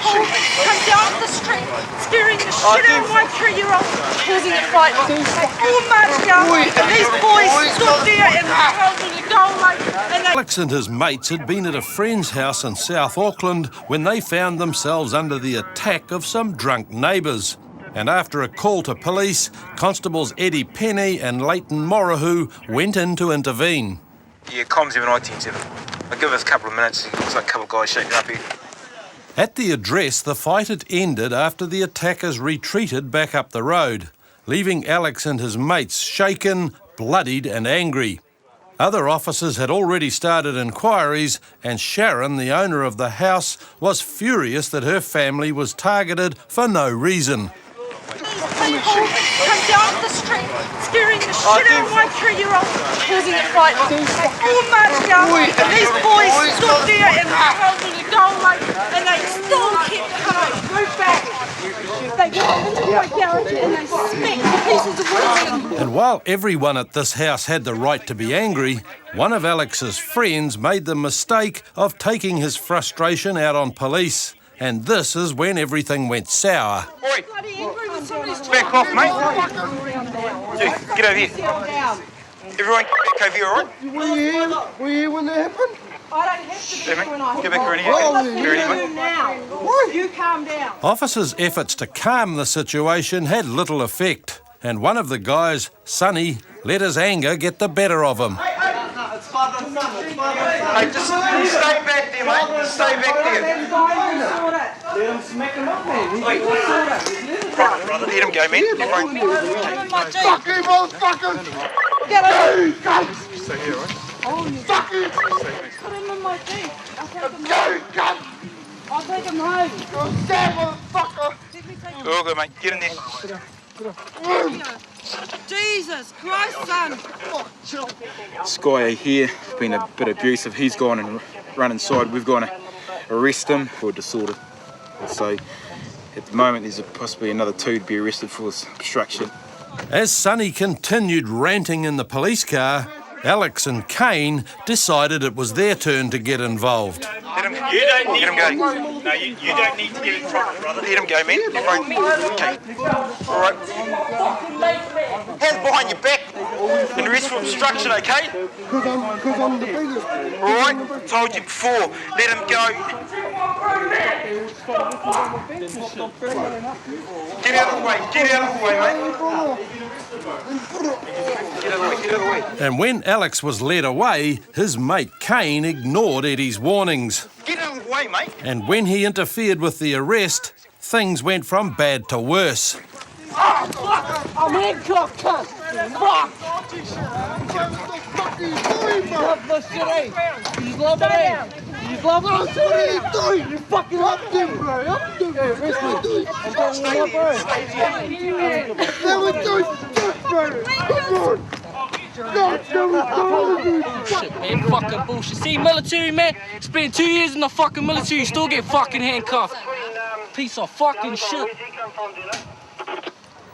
people come down the street, scaring the shit out of my 3-year-old, causing a fight. All marched out, and these boys stood there and told me to go away. Alex and his mates had been at a friend's house in South Auckland when they found themselves under the attack of some drunk neighbours. And after a call to police, Constables Eddie Penny and Leighton Morahu went in to intervene. Yeah, comms 7 I'll give us a couple of minutes. It looks like a couple of guys shaking up here. At the address, the fight had ended after the attackers retreated back up the road, leaving Alex and his mates shaken, bloodied and angry. Other officers had already started inquiries, and Sharon, the owner of the house, was furious that her family was targeted for no reason. People come down the street, scaring the shit out of my 3-year-old, causing a fight. All marched out, and these boys stood there and told me to go away, and they still kept coming. Go back. They got into my garage and they smacked the pieces of wood. And while everyone at this house had the right to be angry, one of Alex's friends made the mistake of taking his frustration out on police. And this is when everything went sour. Oi! Back off, mate. Dude, get over here. Everyone, back over here, all right? Were you here when that happened? I don't have to be when I Get back around here. You now. You calm down. Officers' efforts to calm the situation had little effect. And one of the guys, Sonny, let his anger get the better of him. Hey, just stay back there, mate. Just stay back there. Let him smack him up, man. Wait, brother, let him go, man. Fuck you, motherfuckers! Get him. Stay here, right? Fuck you! Put him in my jeep. I'll take him home. You sad motherfucker! Let me take him. All good, mate. Get in there. Jesus Christ, son. This guy here has been a bit abusive. He's gone and run inside. We've gone to arrest him for disorder. So at the moment there's possibly another 2 to be arrested for this obstruction. As Sonny continued ranting in the police car, Alex and Kane decided it was their turn to get involved. Let him go. No, you don't need to get in front, brother. Let him go, man. Okay. All right. Hands behind your back. And arrest for obstruction, okay? Because I'm the biggest. All right. Told you before. Let him go. Get out of the way. Get out of the way, mate. Get out of the way. Get out of the way. And when Alex was led away, his mate Kane ignored Eddie's warnings. Get out of the way, mate. And when he interfered with the arrest, things went from bad to worse. I'm handcuffed, cunt. Fuck. Love the shit, You love it, You love it. What are you doing? You fucking love it, bro. Arrest me, bro. They were doing shit, bro. Come on. Bullshit, man. Fucking bullshit. See, military, man. Spent 2 years in the fucking military, you still get fucking handcuffed. Piece of fucking shit.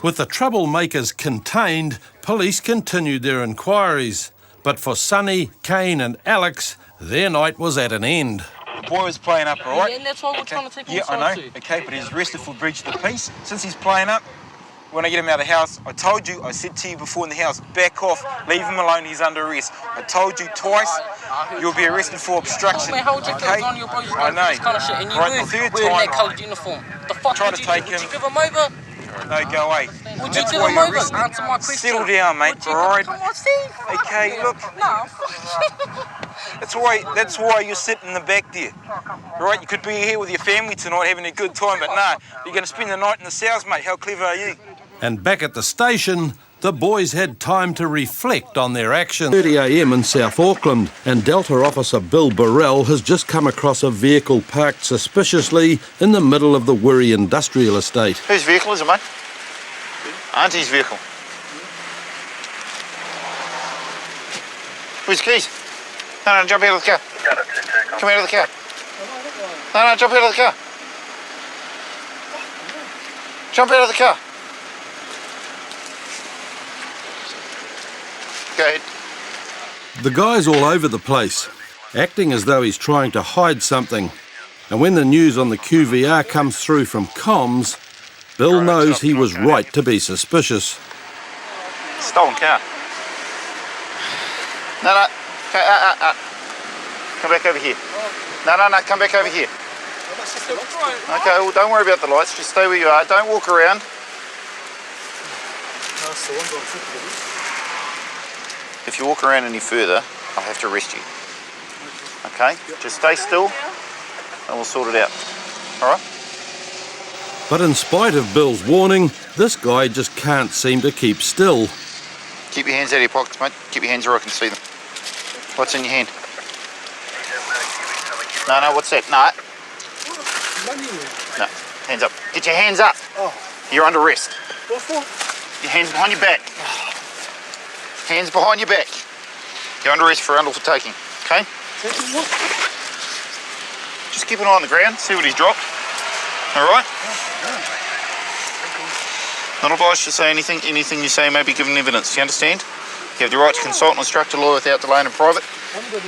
With the troublemakers contained, police continued their inquiries. But for Sonny, Kane and Alex, their night was at an end. The boy was playing up, all right? Yeah, and that's why we're trying to take him Yeah, I know. Okay, but he's arrested for breach of the peace. Since he's playing up, when I get him out of the house, I told you, I said to you before in the house, back off, leave him alone, he's under arrest. I told you twice, you'll be arrested for obstruction. Man, hold your okay? clothes on, your bros, I know. this kind of shit, and you right, were the third wearing time, that coloured uniform. The fuck try would to you take do? him. Would you give him over? No, go away. Would That's you give why him you're over? arrested. Answer my question. Settle down, mate, Would you all right? Come on, Steve. Okay, look. No. That's why you're sitting in the back there. Right, you could be here with your family tonight having a good time, but nah, you're going to spend the night in the south, mate. How clever are you? And back at the station, the boys had time to reflect on their actions. 30 a.m. in South Auckland, and Delta officer Bill Burrell has just come across a vehicle parked suspiciously in the middle of the Wirri industrial estate. Whose vehicle is it, mate? Auntie's vehicle. Where's the keys? No, jump out of the car. Come out of the car. No, jump out of the car. Jump out of the car. Go ahead. The guy's all over the place, acting as though he's trying to hide something. And when the news on the QVR comes through from comms, Bill knows he was right to be suspicious. Stolen car. No. Come back over here. No, come back over here. Okay, well, don't worry about the lights. Just stay where you are. Don't walk around. If you walk around any further, I'll have to arrest you. Okay? Just stay still and we'll sort it out. Alright? But in spite of Bill's warning, this guy just can't seem to keep still. Keep your hands out of your pockets, mate. Keep your hands where I can see them. What's in your hand? No, what's that? No. No, hands up. Get your hands up. Oh. You're under arrest. What for? Your hands behind your back. Hands behind your back. You're under arrest for unlawful taking. Okay? Taking what? Just keep an eye on the ground, see what he's dropped. Alright? Not obliged to say anything. Anything you say may be given evidence. You understand? You have the right to consult and instruct a lawyer without delay and in private.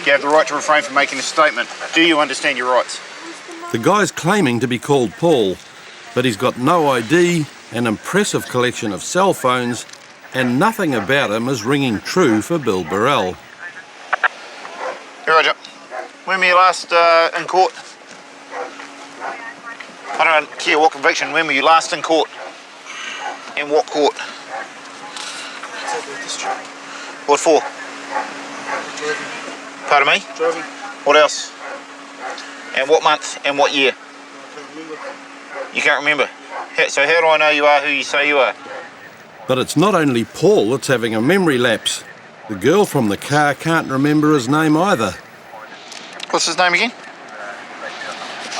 You have the right to refrain from making a statement. Do you understand your rights? The guy's claiming to be called Paul, but he's got no ID, an impressive collection of cell phones, and nothing about him is ringing true for Bill Burrell. Here, Roger. When were you last in court? I don't care what conviction. When were you last in court? In what court? What for? Pardon me? Driving. What else? And what month and what year? You can't remember? So how do I know you are who you say you are? But it's not only Paul that's having a memory lapse. The girl from the car can't remember his name either. What's his name again?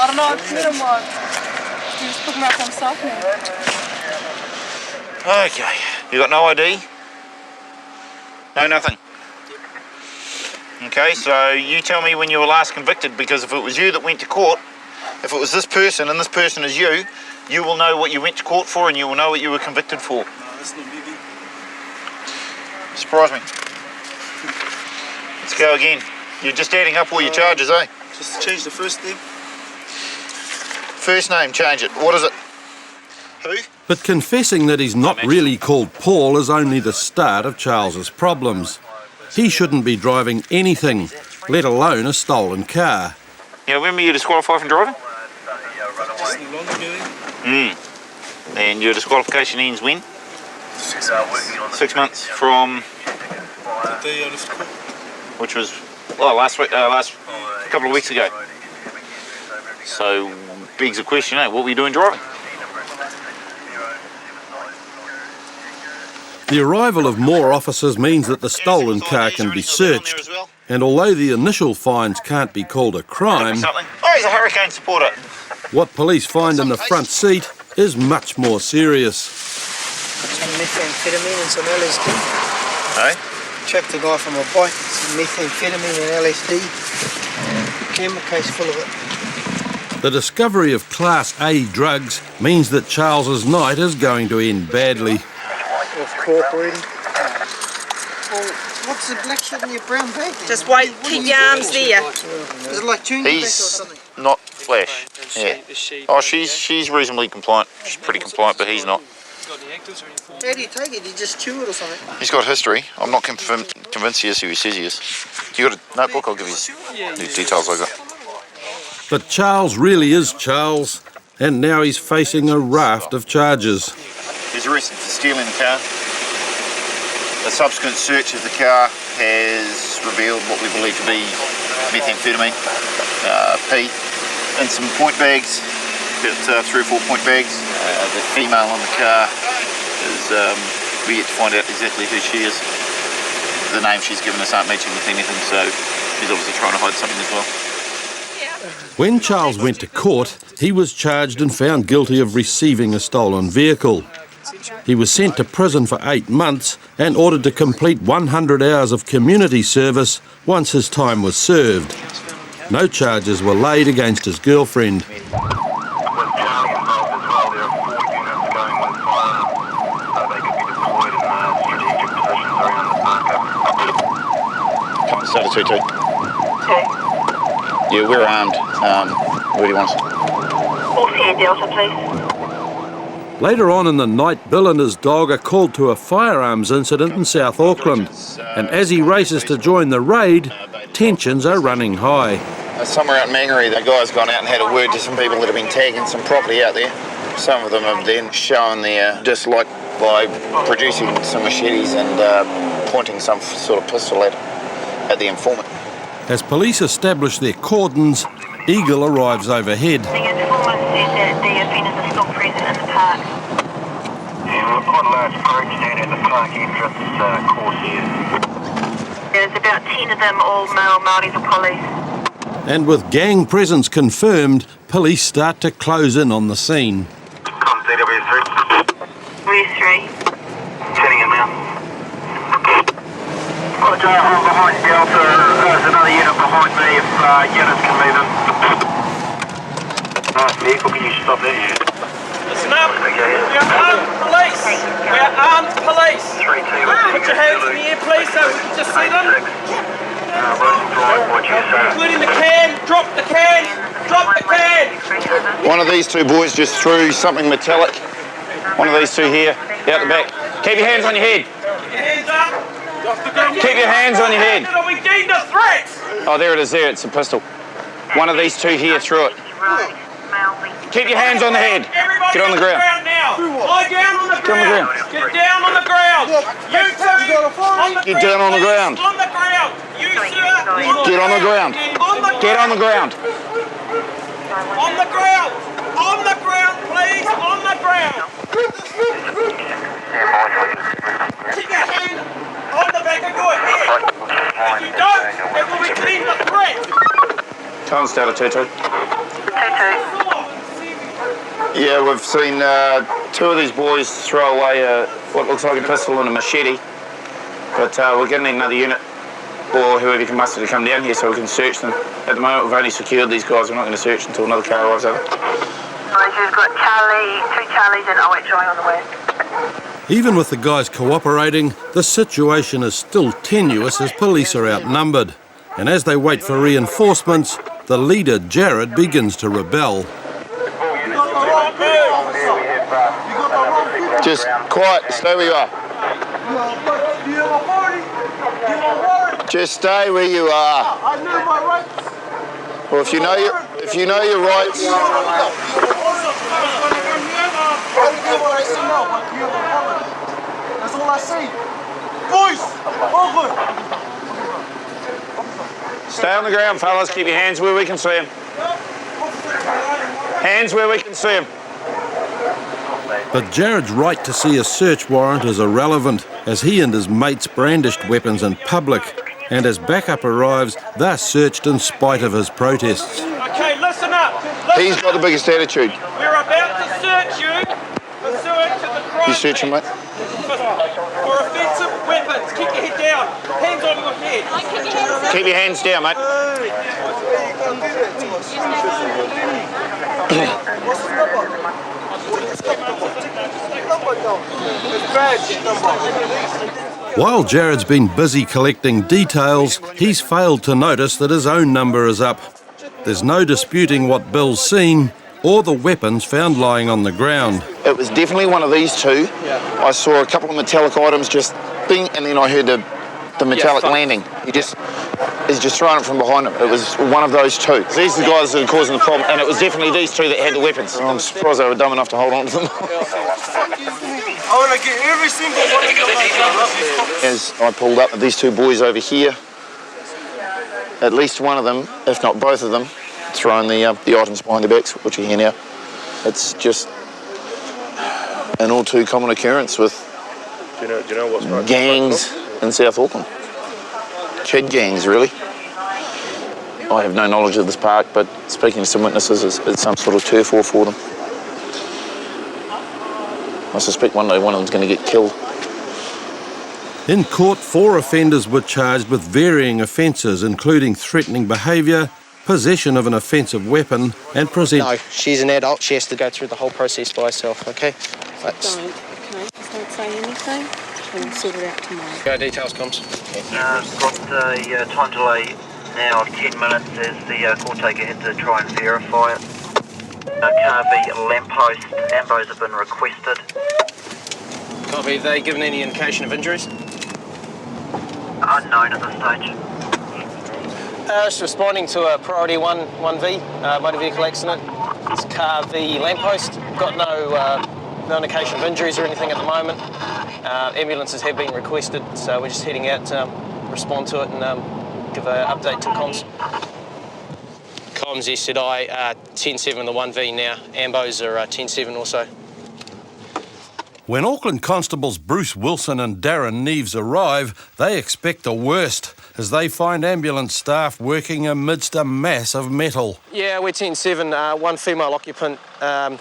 I don't know, I met him once. He was picking up himself now. Okay. You got no ID? No, nothing? Okay, so you tell me when you were last convicted, because if it was you that went to court, if it was this person and this person is you, you will know what you went to court for and you will know what you were convicted for. No, that's not me. Surprise me. Let's go again. You're just adding up all your charges, eh? Just change the first name. First name, change it. What is it? Who? But confessing that he's not really called Paul is only the start of Charles's problems. He shouldn't be driving anything, let alone a stolen car. Yeah, when were you disqualified from driving? Just no longer doing. And your disqualification ends when? 6 months from... The day I left court. Which was, well, last couple of weeks ago. So, begs the question, what were you doing driving? The arrival of more officers means that the stolen car can be searched, and although the initial finds can't be called a crime, Oh, he's a Hurricane supporter. what police find in the front seat is much more serious. Some methamphetamine and some LSD. Hey? Tracked the guy from a bike, some methamphetamine and LSD. Camera case full of it. The discovery of Class A drugs means that Charles's night is going to end badly. Of cooperating. Well, what's the black shit in your brown bag then? Just wait, keep your arms there. Is it like tuning back or He's something? not Flash. Yeah. Oh, she's reasonably compliant. She's pretty compliant, but he's not. How do you take it? Do you just chew it or something? He's got history. I'm not convinced he is who he says he is. You got a notebook? I'll give you the details I got. But Charles really is Charles, and now he's facing a raft of charges. He's arrested for stealing the car. A subsequent search of the car has revealed what we believe to be methamphetamine, P, and some point bags. Got 3 or 4 point bags. The female on the car is, we yet to find out exactly who she is. The name she's given us aren't matching with anything, so she's obviously trying to hide something as well. When Charles went to court, he was charged and found guilty of receiving a stolen vehicle. He was sent to prison for 8 months and ordered to complete 100 hours of community service once his time was served. No charges were laid against his girlfriend. Start a 2-2. Yeah, we're armed. Where do you want us? All Delta, please. Later on in the night, Bill and his dog are called to a firearms incident in South Auckland. And as he races to join the raid, tensions are running high. Somewhere out in Mangere, the guy's gone out and had a word to some people that have been tagging some property out there. Some of them have then shown their dislike by producing some machetes and pointing some sort of pistol at the informant. As police establish their cordons, Eagle arrives overhead. The informant said that the offenders are still present in the park. Yeah, we've got a large group down at the park entrance course here. There's about 10 of them, all male Māoris or police. And with gang presence confirmed, police start to close in on the scene. Come DW3. Where's 3? Turning it now. Got I'm behind Delta. There's another unit behind me if units can move in. Nice vehicle, can you stop there? Listen up. We are armed police. We are armed police. 3-2. Put your hands in the air, please, so we can just see them. Including the can. Drop the can. Drop the can. One of these two boys just threw something metallic. One of these two here, out the back. Keep your hands on your head. Your hands up. Keep your hands on your head. Are we deemed a threat? Oh, there it is there, it's a pistol. One of these two here threw it. Keep your hands on the head. Everybody Get on the ground. now. Lie down on the Get on the ground. ground. Get down on the ground. You two, on the Get down on the ground. On the ground. You sir, Get on the ground. Get on the ground. On the ground. On the ground, please. On the ground. Keep your hand on the back of your head. If you don't, it will be deemed a threat. Tell them start a 2-2. 2-2. Yeah, we've seen two of these boys throw away what looks like a pistol and a machete. But we're going to need another unit or whoever can muster to come down here so we can search them. At the moment, we've only secured these guys. We're not going to search until another car arrives over. We've got Charlie, 2 Charlies and OHI on the way. Even with the guys cooperating, the situation is still tenuous as police are outnumbered. And as they wait for reinforcements, the leader, Jared, begins to rebel. Just quiet, stay where you are. Just stay where you are. I know my rights. Well, if you know your rights. That's all I see. Boys, over. Stay on the ground, fellas. Keep your hands where we can see them. Hands where we can see them. But Jared's right to see a search warrant is irrelevant, as he and his mates brandished weapons in public. And as backup arrives, they're searched in spite of his protests. Okay, listen up. He's got the biggest attitude. We're about to search you pursuant to the crime. You search him, mate? For offensive weapons. Keep your head down. Hands on your head. Keep your hands down, mate. While Jared's been busy collecting details, he's failed to notice that his own number is up. There's no disputing what Bill's seen or the weapons found lying on the ground. It was definitely one of these two. Yeah. I saw a couple of metallic items just bing, and then I heard the metallic landing. He's just throwing it from behind him. It was one of those two. These are the guys that are causing the problem, and it was definitely these two that had the weapons. I'm surprised they were dumb enough to hold on to them. I want to get every single one of your guys. As I pulled up, these two boys over here, at least one of them, if not both of them, throwing the items behind their backs, which are here now. It's just an all too common occurrence with gangs in South Auckland. Kid gangs, really. I have no knowledge of this park, but speaking to some witnesses, it's some sort of turf war for them. I suspect one day one of them's going to get killed. In court, 4 offenders were charged with varying offences, including threatening behaviour, possession of an offensive weapon, and No, she's an adult. She has to go through the whole process by herself, okay? Just don't say anything. We'll sort it out tomorrow. Go details, comms. Got a time delay now of 10 minutes as the call taker had to try and verify it. Car V lamppost, ambos have been requested. Copy. Have they given any indication of injuries? Unknown at this stage. Just responding to a priority 1V motor vehicle accident. It's car V lamppost. Got no indication of injuries or anything at the moment. Ambulances have been requested, so we're just heading out to respond to it and give an update to comms. Comms SZI 10-7 the 1V now. Ambos are 10-7 also. When Auckland Constables Bruce Wilson and Darren Neves arrive, they expect the worst as they find ambulance staff working amidst a mass of metal. Yeah, we're 10-7. One female occupant,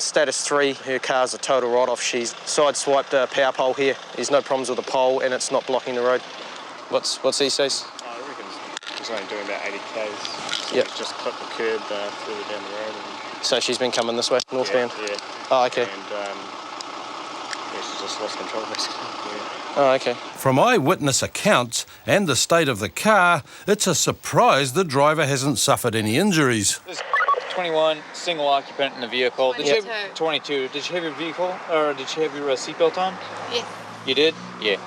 status 3. Her car's a total write-off. She's sideswiped a power pole here. There's no problems with the pole and it's not blocking the road. What's he says? I reckon he's only doing about 80 k's. So yep. He's just clipped the curb further down the road. And so she's been coming this way, northbound? Yeah. Oh, okay. And she's just lost control basically. Yeah. Oh, okay. From eyewitness accounts and the state of the car, it's a surprise the driver hasn't suffered any injuries. There's 21, single occupant in the vehicle. 22. Did you have your vehicle, or did you have your seatbelt on? Yes. You did? Yeah.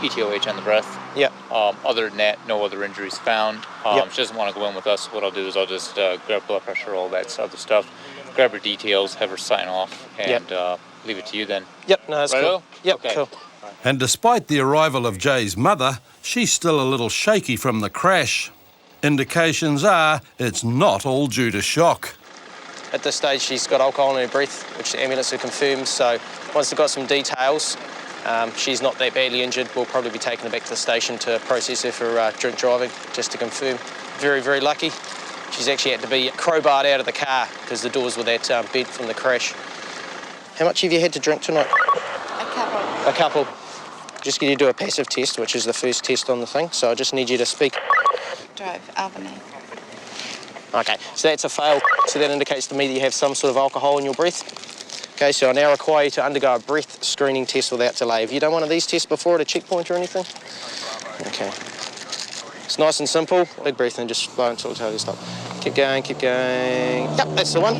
ETOH on the breath. Yep. Other than that, no other injuries found. Yep. She doesn't want to go in with us. What I'll do is I'll just grab blood pressure, all that other stuff, grab her details, have her sign off, and leave it to you then. Yep, no, that's cool. Yep, okay. Cool. And despite the arrival of Jay's mother, she's still a little shaky from the crash. Indications are it's not all due to shock. At this stage, she's got alcohol in her breath, which the ambulance have confirmed. So once they've got some details, she's not that badly injured. We'll probably be taking her back to the station to process her for drink driving, just to confirm. Very, very lucky. She's actually had to be crowbarred out of the car because the doors were that bent from the crash. How much have you had to drink tonight? A couple. Just get you to do a passive test, which is the first test on the thing. So I just need you to speak. Drive, Albany. Okay, so that's a fail. So that indicates to me that you have some sort of alcohol in your breath. Okay, so I now require you to undergo a breath screening test without delay. Have you done one of these tests before at a checkpoint or anything? Okay. It's nice and simple. Big breath and just blow until it tells you stop. Keep going, keep going. Yep, that's the one.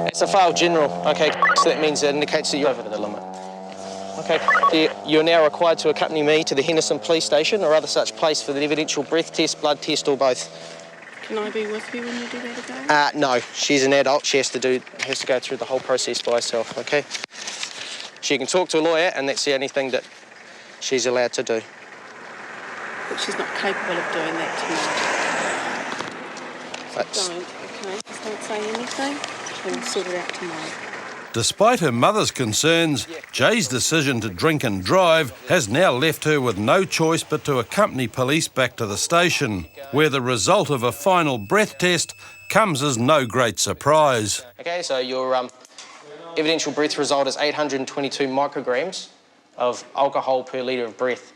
It's a fail general. Okay, so that means it indicates that you're over the limit. Okay, you're now required to accompany me to the Henderson Police Station or other such place for the evidential breath test, blood test, or both. Can I be with you when you do that again? No, she's an adult. She has to go through the whole process by herself, okay? She can talk to a lawyer, and that's the only thing that she's allowed to do. But she's not capable of doing that tonight. Don't, okay? Just don't say anything. We'll sort it out tomorrow. Despite her mother's concerns, Jay's decision to drink and drive has now left her with no choice but to accompany police back to the station, where the result of a final breath test comes as no great surprise. Okay, so your evidential breath result is 822 micrograms of alcohol per litre of breath.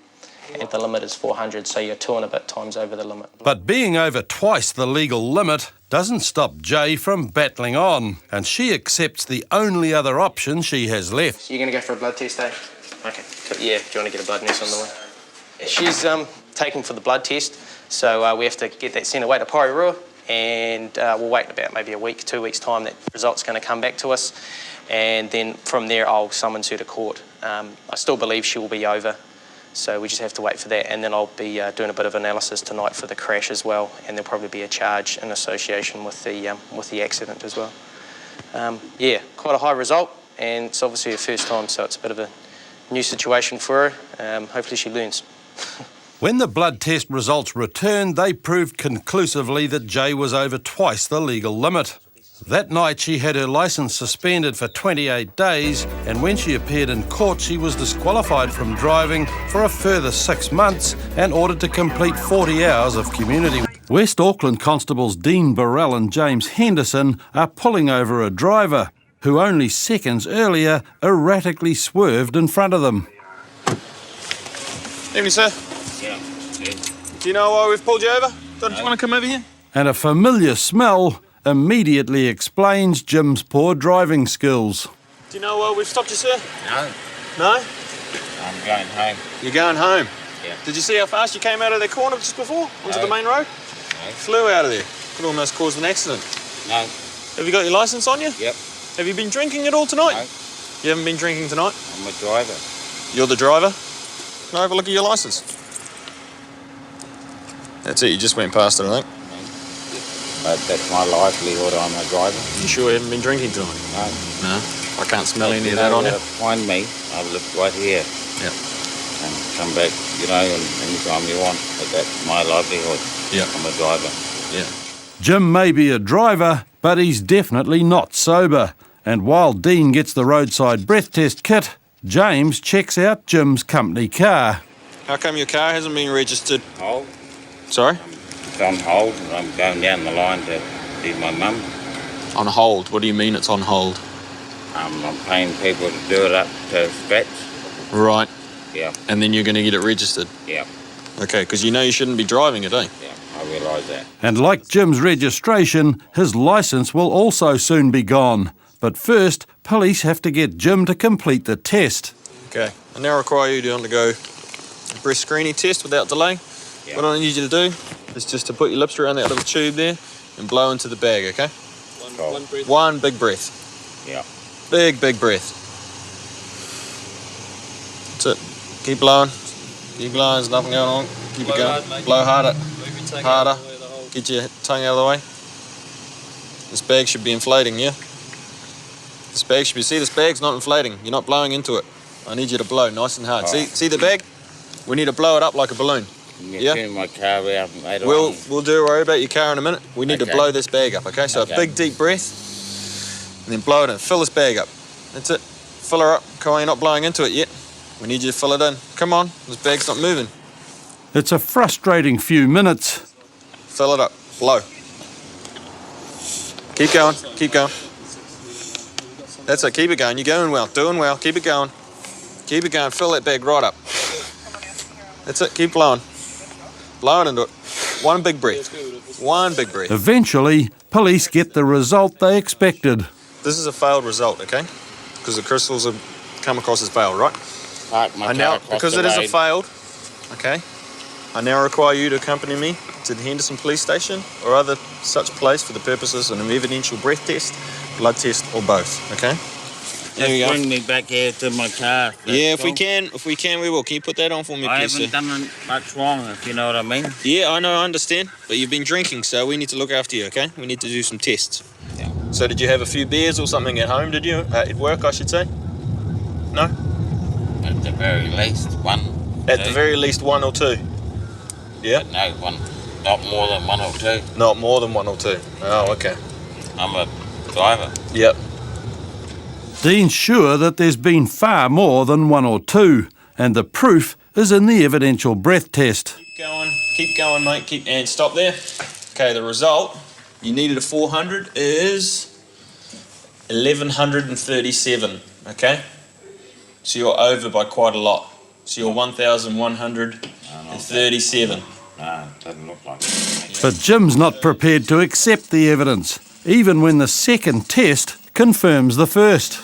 And the limit is 400, so you're 2 and a bit times over the limit. But being over twice the legal limit doesn't stop Jay from battling on, and she accepts the only other option she has left. You're going to go for a blood test, eh? Okay. Yeah, do you want to get a blood nurse on the way? She's taken for the blood test, so we have to get that sent away to Porirua, and we'll wait about maybe a week, 2 weeks' time. That result's going to come back to us, and then from there I'll summons her to court. I still believe she will be over. So we just have to wait for that, and then I'll be doing a bit of analysis tonight for the crash as well, and there'll probably be a charge in association with the accident as well. Yeah, quite a high result, and it's obviously her first time, so it's a bit of a new situation for her. Hopefully she learns. When the blood test results returned, they proved conclusively that Jay was over twice the legal limit. That night she had her licence suspended for 28 days, and when she appeared in court she was disqualified from driving for a further 6 months and ordered to complete 40 hours of community. West Auckland Constables Dean Burrell and James Henderson are pulling over a driver who only seconds earlier erratically swerved in front of them. Evening, sir. Yeah. Do you know why we've pulled you over? Don't you want to come over here? And a familiar smell immediately explains Jim's poor driving skills. Do you know why we've stopped you, sir? No. No? I'm going home. You're going home? Yeah. Did you see how fast you came out of that corner just before? Onto the main road? No. Flew out of there. Could almost caused an accident. No. Have you got your licence on you? Yep. Have you been drinking at all tonight? No. You haven't been drinking tonight? I'm a driver. You're the driver? Can I have a look at your licence? That's it, you just went past it, I think. But that's my livelihood, I'm a driver. You sure you haven't been drinking tonight? No. No? I can't smell But any of that on you. Find me, I live right here. Yeah. And come back, and anytime you want. But that's my livelihood. Yeah. I'm a driver. Yeah. Jim may be a driver, but he's definitely not sober. And while Dean gets the roadside breath test kit, James checks out Jim's company car. How come your car hasn't been registered? Hold. Sorry? It's on hold, and I'm going down the line to see my mum. On hold? What do you mean it's on hold? I'm paying people to do it up to scratch. Right. Yeah. And then you're going to get it registered? Yeah. Okay, because you know you shouldn't be driving it, eh? Yeah, I realise that. And like Jim's registration, his licence will also soon be gone. But first, police have to get Jim to complete the test. Okay, I now require you to undergo a breath screening test without delay. Yeah. What I need you to do is just to put your lips around that little tube there and blow into the bag, okay? One breath. One big breath. Yeah. Big breath. That's it. Keep blowing. Keep blowing, there's nothing going on. Keep it going. Blow harder. Harder. Get your tongue out of the way. This bag should be inflating, yeah? This bag should be, see, this bag's not inflating. You're not blowing into it. I need you to blow nice and hard. See the bag? We need to blow it up like a balloon. Yeah. Turn my car out later We'll on. worry about your car in a minute. We need to blow this bag up, okay? So a big deep breath, and then blow it in. Fill this bag up. That's it. Fill her up. Come on, you're not blowing into it yet. We need you to fill it in. Come on, this bag's not moving. It's a frustrating few minutes. Fill it up. Blow. Keep going. Keep going. That's it. Keep it going. You're going well. Doing well. Keep it going. Keep it going. Fill that bag right up. That's it. Keep blowing. Blow it into it. One big breath. One big breath. Eventually, police get the result they expected. This is a failed result, okay? Because the crystals have come across as failed, right? Park my car Now, across because the it is a road. failed, okay, I now require you to accompany me to the Henderson Police Station or other such place for the purposes of an evidential breath test, blood test, or both, okay? There we go. Bring me back here to my car. Yeah, if we can, we will. Can you put that on for me, I please, haven't sir? done much wrong, if you know what I mean. Yeah, I know, I understand, but you've been drinking, so we need to look after you, okay? We need to do some tests. Yeah. So did you have a few beers or something at home, did you? At work, I should say? No? At the very least, one. At the very least, one or two. Yeah? But no, one. Not more than one or two. Not more than one or two. Oh, okay. I'm a driver. Yep. Dean's sure that there's been far more than one or two, and the proof is in the evidential breath test. Keep going, mate. And stop there. Okay, the result, you needed a 400, is 1,137, okay? So you're over by quite a lot. So you're 1,137. No, it doesn't look like it. But Jim's not prepared to accept the evidence, even when the second test confirms the first.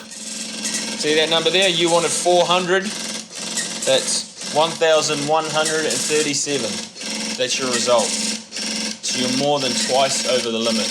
See that number there? You wanted 400. That's 1,137. That's your result. So you're more than twice over the limit.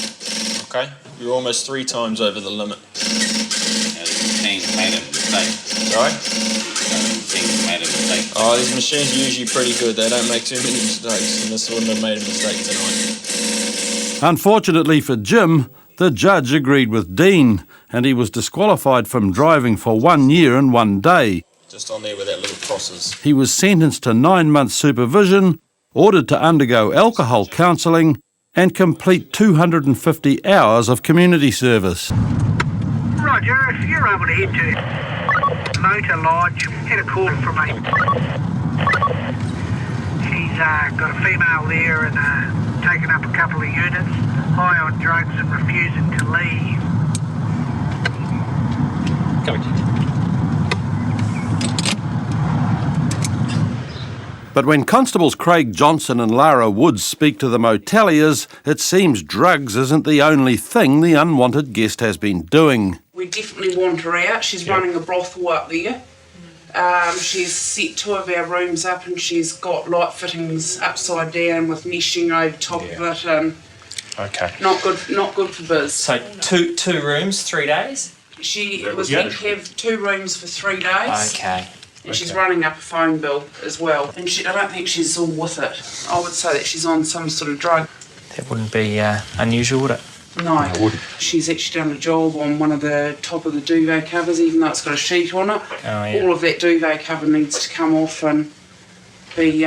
Okay? You're almost 3 times over the limit. The machine's made a mistake. Sorry? The machine's made a mistake. Oh, these machines are usually pretty good. They don't make too many mistakes, and this wouldn't have made a mistake tonight. Unfortunately for Jim, the judge agreed with Dean, and he was disqualified from driving for 1 year and 1 day. Just on there where that little cross is. He was sentenced to 9 months supervision, ordered to undergo alcohol counselling, and complete 250 hours of community service. Roger, if you're able to head to Motor Lodge, had a call from a... She's got a female there and taken up a couple of units, high on drugs and refusing to leave. But when Constables Craig Johnson and Lara Woods speak to the moteliers, it seems drugs isn't the only thing the unwanted guest has been doing. We definitely want her out. She's running a brothel up there. She's set 2 of our rooms up and she's got light fittings upside down with meshing over top of it. Okay. Not good for biz. So two rooms, 3 days? She was meant to have 2 rooms for 3 days. Okay. And she's running up a phone bill as well. And I don't think she's all with it. I would say that she's on some sort of drug. That wouldn't be unusual, would it? No, it wouldn't. She's actually done a job on one of the top of the duvet covers, even though it's got a sheet on it. Oh, yeah. All of that duvet cover needs to come off and be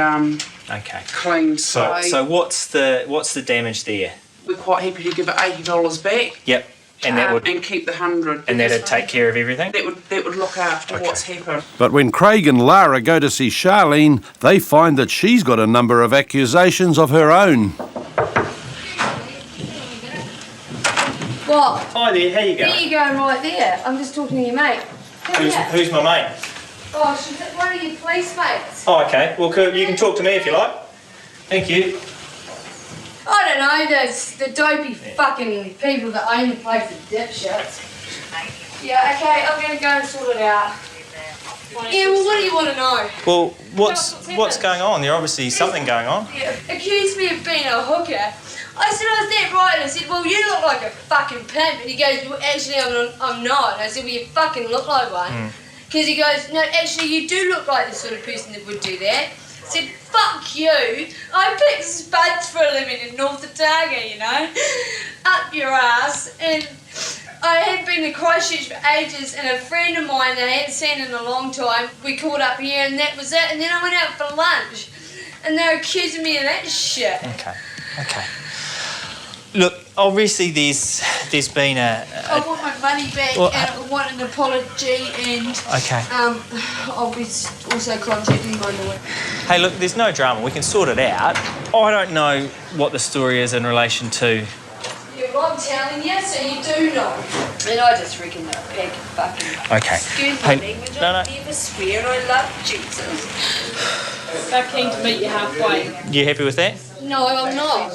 cleaned. So what's the damage there? We're quite happy to give it $80 back. Yep. And that would and keep the 100. And that'd take care of everything? That would look after what's happened. But when Craig and Lara go to see Charlene, they find that she's got a number of accusations of her own. What? Hi there, how you going? There you go, right there. I'm just talking to your mate. Who's my mate? Oh, she's one of your police mates. Oh, okay. Well, you can talk to me if you like. Thank you. I don't know, the dopey fucking people that own the place are dipshits. Yeah, okay, I'm gonna go and sort it out. Yeah, well, what do you want to know? Well, what's going on? There's obviously something going on. Yeah, accused me of being a hooker. I said I was that right, and I said, well, you look like a fucking pimp. And he goes, well, actually, I'm not. And I said, well, you fucking look like one. Because he goes, no, actually, you do look like the sort of person that would do that. I said, fuck you. I pick spuds for a living in North Otago, you know. Up your ass. And I had been to Christchurch for ages, and a friend of mine that I hadn't seen in a long time, we caught up here, and that was it. And then I went out for lunch, and they're accusing me of that shit. Okay. Look, obviously there's been I want my money back, and I want an apology, and I'll be also contacting my lawyer. Hey, look, there's no drama. We can sort it out. I don't know what the story is in relation to. Yeah, well, I'm telling you, so you do know. And I just reckon they're a big fucking... Okay. Excuse my language, I never swear, and I love Jesus. They're keen to meet you halfway. You happy with that? No, I'm not.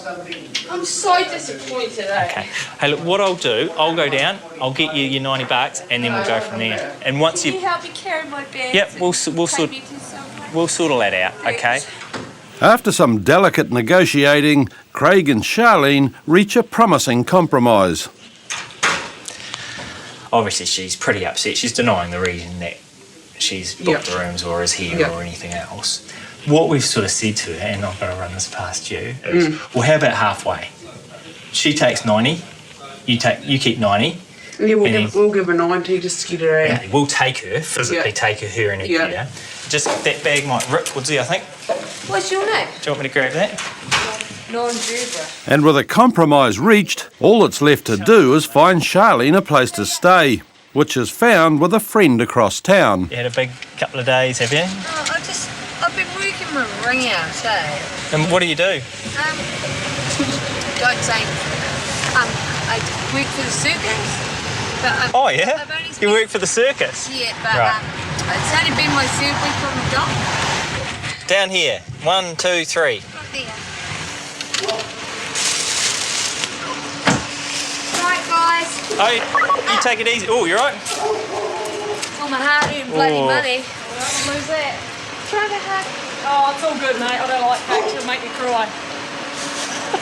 I'm so disappointed, Okay. Hey, look, what I'll do, I'll go down, I'll get you your $90, and then we'll go from there. And once Can you help me carry my bags? Yep, we'll sort all that out, okay? After some delicate negotiating, Craig and Charlene reach a promising compromise. Obviously, she's pretty upset. She's denying the reason that she's booked the rooms or is here or anything else. What we've sort of said to her, and I'm going to run this past you, is, well, how about halfway? She takes 90, you keep 90. Yeah, we'll give her 90 just to get her out. Yeah, we'll take her, physically take her in a gear. Just that bag might rip, would you, I think? What's your name? Do you want me to grab that? Non-Zebra. And with a compromise reached, all that's left to do is find Charlene a place to stay, which is found with a friend across town. You had a big couple of days, have you? I've been working my ring out, eh? And what do you do? Don't say anything. I work for the circus. But oh, yeah? You work for the circus? Yeah, but it's only been my third week on the job. Down here. 1, 2, 3. Right there. Right, guys. Oh, you take it easy. Oh, you're right. All my hard-earned bloody money. Where's that? Try to hug. Oh, it's all good, mate. I don't like facts that make me cry.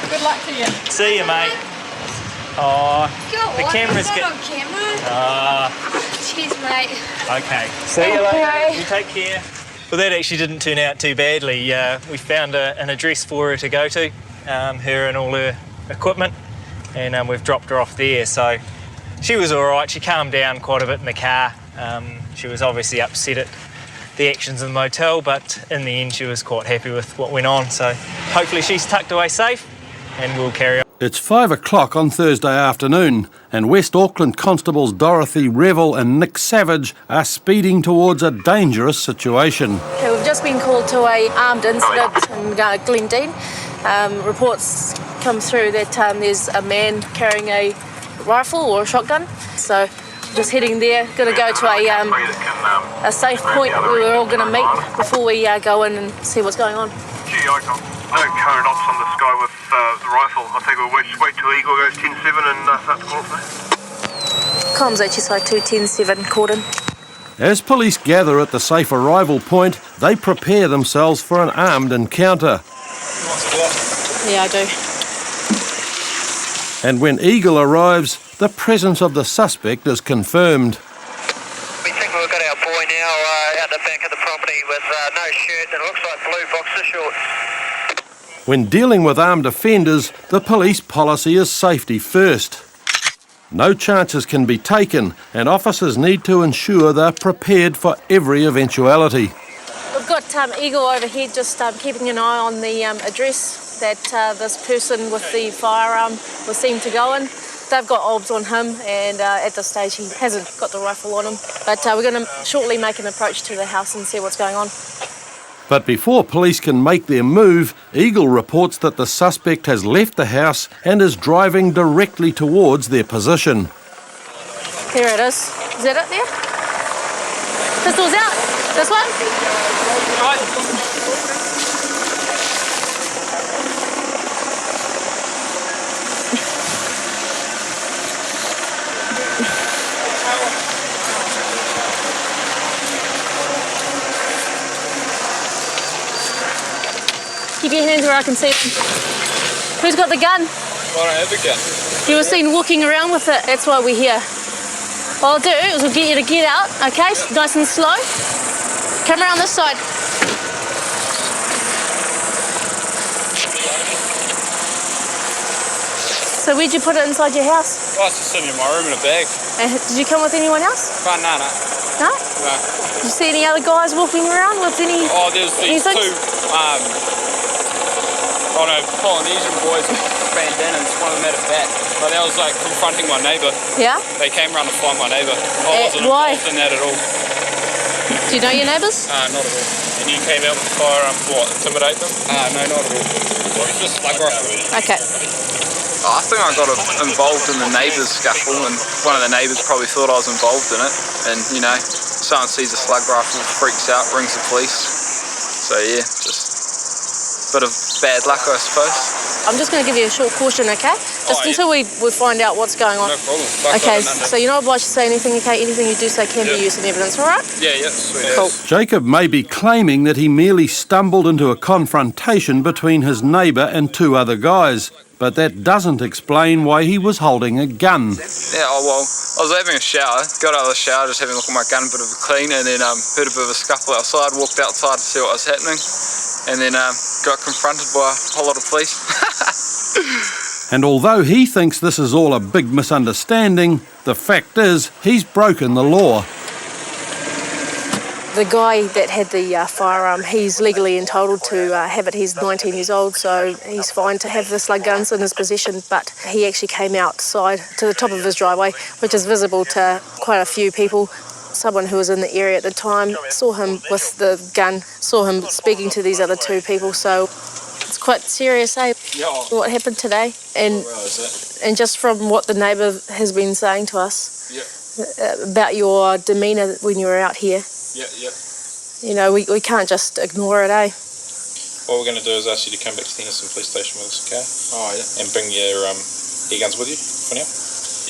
Good luck to you. See you, mate. Oh, the camera's good. On camera. Cheers, mate. Okay. See you later. You take care. Well, that actually didn't turn out too badly. We found an address for her to go to, her and all her equipment, and we've dropped her off there. So she was all right. She calmed down quite a bit in the car. She was obviously upset at the actions in the motel, but in the end she was quite happy with what went on. So hopefully she's tucked away safe, and we'll carry on. It's 5 o'clock on Thursday afternoon, and West Auckland Constables Dorothy Revel and Nick Savage are speeding towards a dangerous situation. Okay, we've just been called to a armed incident in Glendine. Reports come through that there's a man carrying a rifle or a shotgun. So just heading there, going to go to a safe point where we're all going to meet before we go in and see what's going on. No current ops on the sky with the rifle. I think we'll wait till Eagle goes 10-7 and start to call it. Comms HSI 210-7, called in. As police gather at the safe arrival point, they prepare themselves for an armed encounter. Yeah, I do. And when Eagle arrives, the presence of the suspect is confirmed. We think we've got our boy now out the back of the property with no shirt and it looks like blue boxer shorts. When dealing with armed offenders, the police policy is safety first. No chances can be taken, and officers need to ensure they're prepared for every eventuality. We've got Eagle over here just keeping an eye on the address that this person with the firearm was seen to go in. They've got obs on him, and at this stage he hasn't got the rifle on him. But we're going to shortly make an approach to the house and see what's going on. But before police can make their move, Eagle reports that the suspect has left the house and is driving directly towards their position. There it is. Is that it there? Pistols out. This one? Right. Keep your hands where I can see them. Who's got the gun? I don't have a gun. You were seen walking around with it. That's why we're here. What I'll do is we'll get you to get out, okay? Nice and slow. Come around this side. So where'd you put it inside your house? Oh, it's just sitting in my room in a bag. Did you come with anyone else? No. No? No. Did you see any other guys walking around with any? Oh, there's these two, Polynesian boys with bandanas. One of them had a bat, but they was like confronting my neighbour. Yeah? They came around to find my neighbour. I wasn't why? involved in that at all. Do you know your neighbours? Not at all. And you came out with a firearm to what, intimidate them? No, not at all. It's just slug rifle. Okay. I think I got involved in the neighbours scuffle, and one of the neighbours probably thought I was involved in it. And, you know, someone sees a slug rifle, freaks out, rings the police. So, yeah, just a bit of bad luck, I suppose. I'm just going to give you a short caution, okay? Just until we find out what's going on. No problem. Okay, so you're not obliged to say anything, okay? Anything you do say can be used in evidence, all right? Yeah, sweet. Cool. Jacob may be claiming that he merely stumbled into a confrontation between his neighbour and two other guys, but that doesn't explain why he was holding a gun. Yeah, well, I was having a shower, got out of the shower, just having a look at my gun, a bit of a clean, and then heard a bit of a scuffle outside, walked outside to see what was happening, and then got confronted by a whole lot of police. And although he thinks this is all a big misunderstanding, the fact is he's broken the law. The guy that had the firearm, he's legally entitled to have it. He's 19 years old, so he's fine to have the slug guns in his possession, but he actually came outside to the top of his driveway, which is visible to quite a few people. Someone who was in the area at the time saw him with the gun, saw him speaking to these other two people, so it's quite serious, eh? Yeah. What happened today? And just from what the neighbour has been saying to us about your demeanour when you were out here, you know, we can't just ignore it, eh? What we're going to do is ask you to come back to the Henderson police station with us, okay? Oh, yeah. And bring your e-guns with you for now?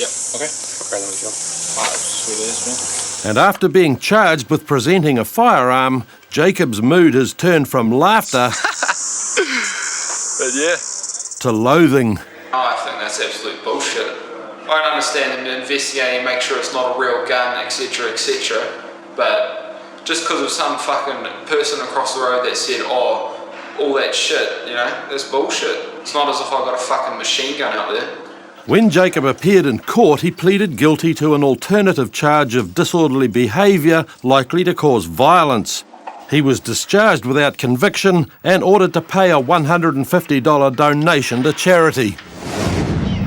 Yeah. Okay. Great, John. Sweet as, man. And after being charged with presenting a firearm, Jacob's mood has turned from laughter to loathing. I think that's absolute bullshit. I don't understand them investigating and make sure it's not a real gun, etc, etc, but just because of some fucking person across the road that said, oh, all that shit, you know, that's bullshit. It's not as if I got a fucking machine gun out there. When Jacob appeared in court, he pleaded guilty to an alternative charge of disorderly behaviour likely to cause violence. He was discharged without conviction and ordered to pay a $150 donation to charity.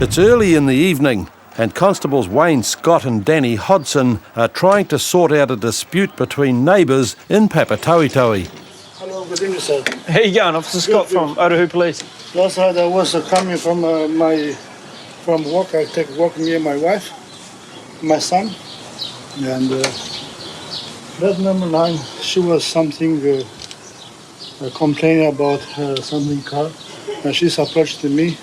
It's early in the evening, and Constables Wayne Scott and Danny Hodson are trying to sort out a dispute between neighbours in Papatoetoe. Hello, good evening, sir. How you going, Officer Scott from Otahu Police? Last night I was coming from from work. I take walk me and my wife, my son, and that number 9, she was something complaining about something car, and she's approached to me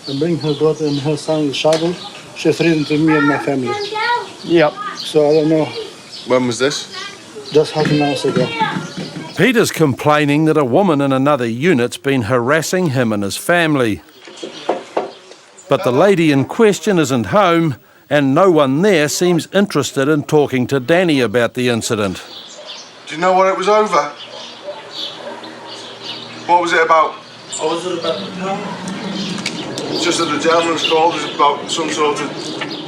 and bring her daughter and her son with shovel. She threatened to me and my family. Yep. So I don't know When was this? Just half an hour ago. Peter's complaining that a woman in another unit's been harassing him and his family. But the lady in question isn't home, and no one there seems interested in talking to Danny about the incident. Do you know what it was over? What was it about? What was it about the car? It's just that the gentleman's called is about some sort of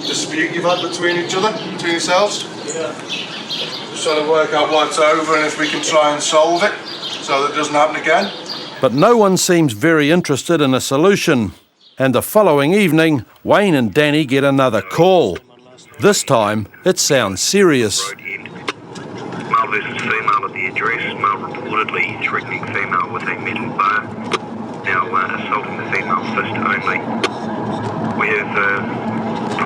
dispute you've had between each other, between yourselves. Yeah. Just trying to work out what it's over and if we can try and solve it so that it doesn't happen again. But no one seems very interested in a solution. And the following evening, Wayne and Danny get another call. This time, it sounds serious. Male versus female at the address. Male reportedly threatening female with a metal bar. Now assaulting the female fist only. We have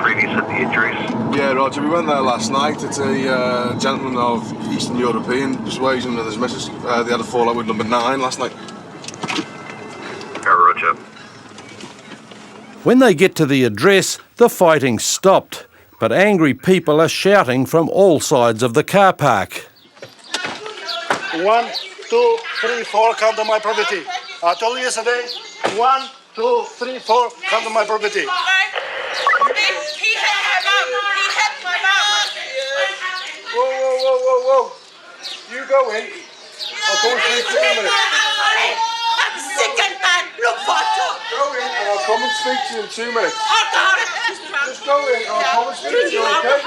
previous at the address. Yeah, Roger, we went there last night. It's a gentleman of Eastern European persuasion with his missus. They had a fallout with number 9 last night. Roger. When they get to the address, the fighting stopped, but angry people are shouting from all sides of the car park. 1, 2, 3, 4, come to my property. I told you yesterday, 1, 2, 3, 4, come to my property. He had my mum. Whoa. You go in. I'll come and speak to you in a minute. I'm sick and bad. Look for a job. Go in and I'll come and speak to you in 2 minutes. Just go in and I'll come and speak to you, okay?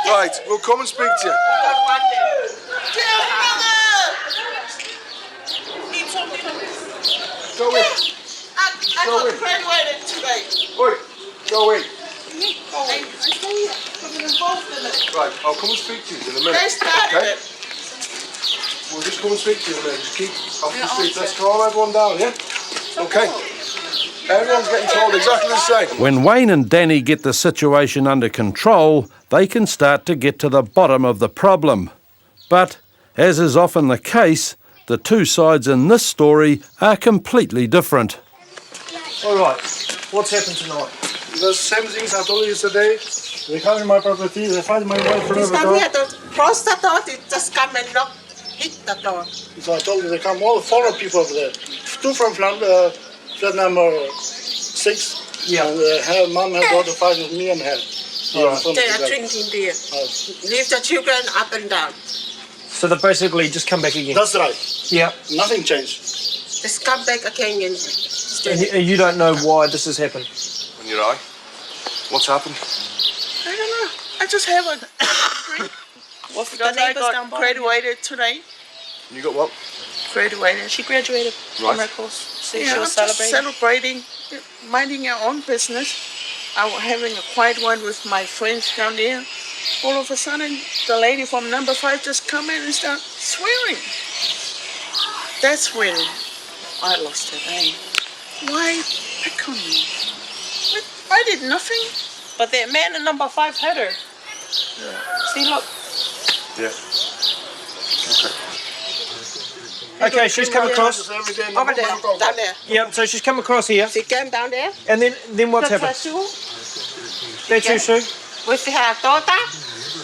Right, we'll come and speak to you. Go in. I got graduated today. Oi, go in. I'm involved in it. Right, I'll come and speak to you in a minute. They started okay? it. We'll just come and speak to you in a minute. Just keep off the street. Let's calm everyone down, yeah? Okay. Everyone's getting told exactly the same. When Wayne and Danny get the situation under control, they can start to get to the bottom of the problem. But, as is often the case, the two sides in this story are completely different. All right, what's happened tonight? The same things I told you yesterday. They come in my property, they find my wife from the door. Here to cross the door, they just come and knock, hit the door. So I told you they come all 4 people over there. 2 from flat number 6. Yeah. And her mom and daughter fight with me and her. Right. They are drinking beer. Leave the children up and down. So they basically just come back again? That's right. Yeah. Nothing changed. Just come back again and stay. And you don't know why this has happened? In your eye? What's happened? I don't know. I just haven't. Because I got graduated today. You got what? Graduated. She graduated from her course, so she was celebrating, minding our own business. I was having a quiet one with my friends down there. All of a sudden, the lady from number 5 just come in and start swearing. That's when I lost it. Why pick on me? I did nothing. But that man in number 5 had her. See, look. Yeah. Okay, she's come across. Over there, down there. Yeah, so she's come across here. She came down there. And then what's happened? That's you, Sue? With her daughter,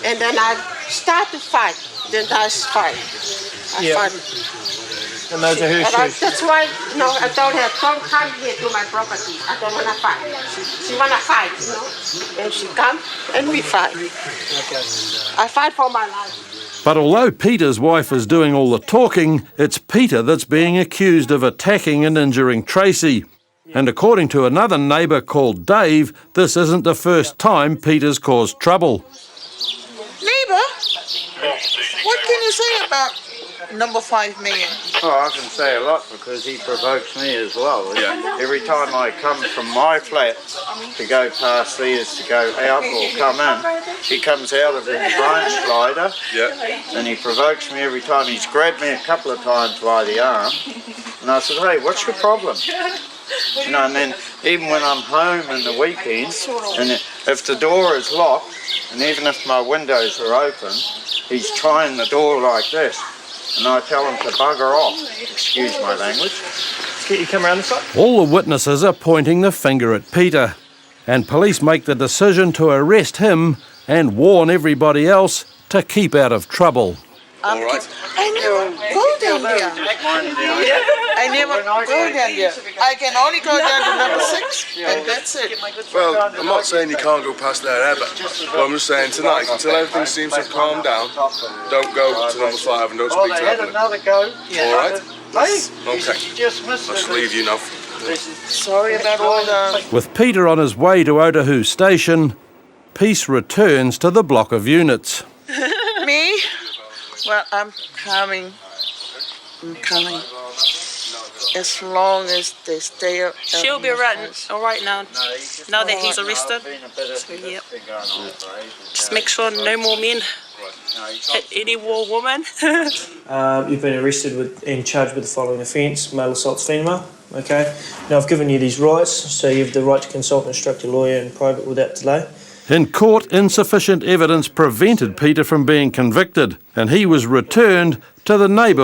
and then I start to fight. Then I fight. I fight. And those are her shoes. That's why, I told her, don't come here to my property. I don't want to fight. She want to fight, And she come, and we fight. Okay. I fight for my life. But although Peter's wife is doing all the talking, it's Peter that's being accused of attacking and injuring Tracy. And according to another neighbour called Dave, this isn't the first time Peter's caused trouble. Neighbour, what can you say about number 5 man? Oh, I can say a lot because he provokes me as well. Yeah. Every time I come from my flat to go past theirs to go out or come in, he comes out of his branch slider and he provokes me every time. He's grabbed me a couple of times by the arm and I said, hey, what's your problem? And then even when I'm home in the weekend, and if the door is locked, and even if my windows are open, he's trying the door like this. And I tell him to bugger off. Excuse my language. Get you come around this side. All the witnesses are pointing the finger at Peter, and police make the decision to arrest him and warn everybody else to keep out of trouble. All right. I never go down there. I never go down there. I can only go down to number 6, and that's it. Well, I'm not saying you can't go past there ever, but I'm just saying tonight, until everything seems to have calmed down, don't go to number 5 and don't speak to Evelyn. All right? Okay. I'll just leave you now. Sorry about all the... With Peter on his way to Otahu Station, peace returns to the block of units. Me? Well, I'm coming. I'm coming. As long as they stay up. She'll be all right now that he's arrested. So, yep. Just make sure no more men hit any more woman. You've been arrested and charged with the following offence: male assaults female. Okay. Now I've given you these rights, so you have the right to consult and instruct your lawyer in private without delay. In court, insufficient evidence prevented Peter from being convicted, and he was returned to the neighbourhood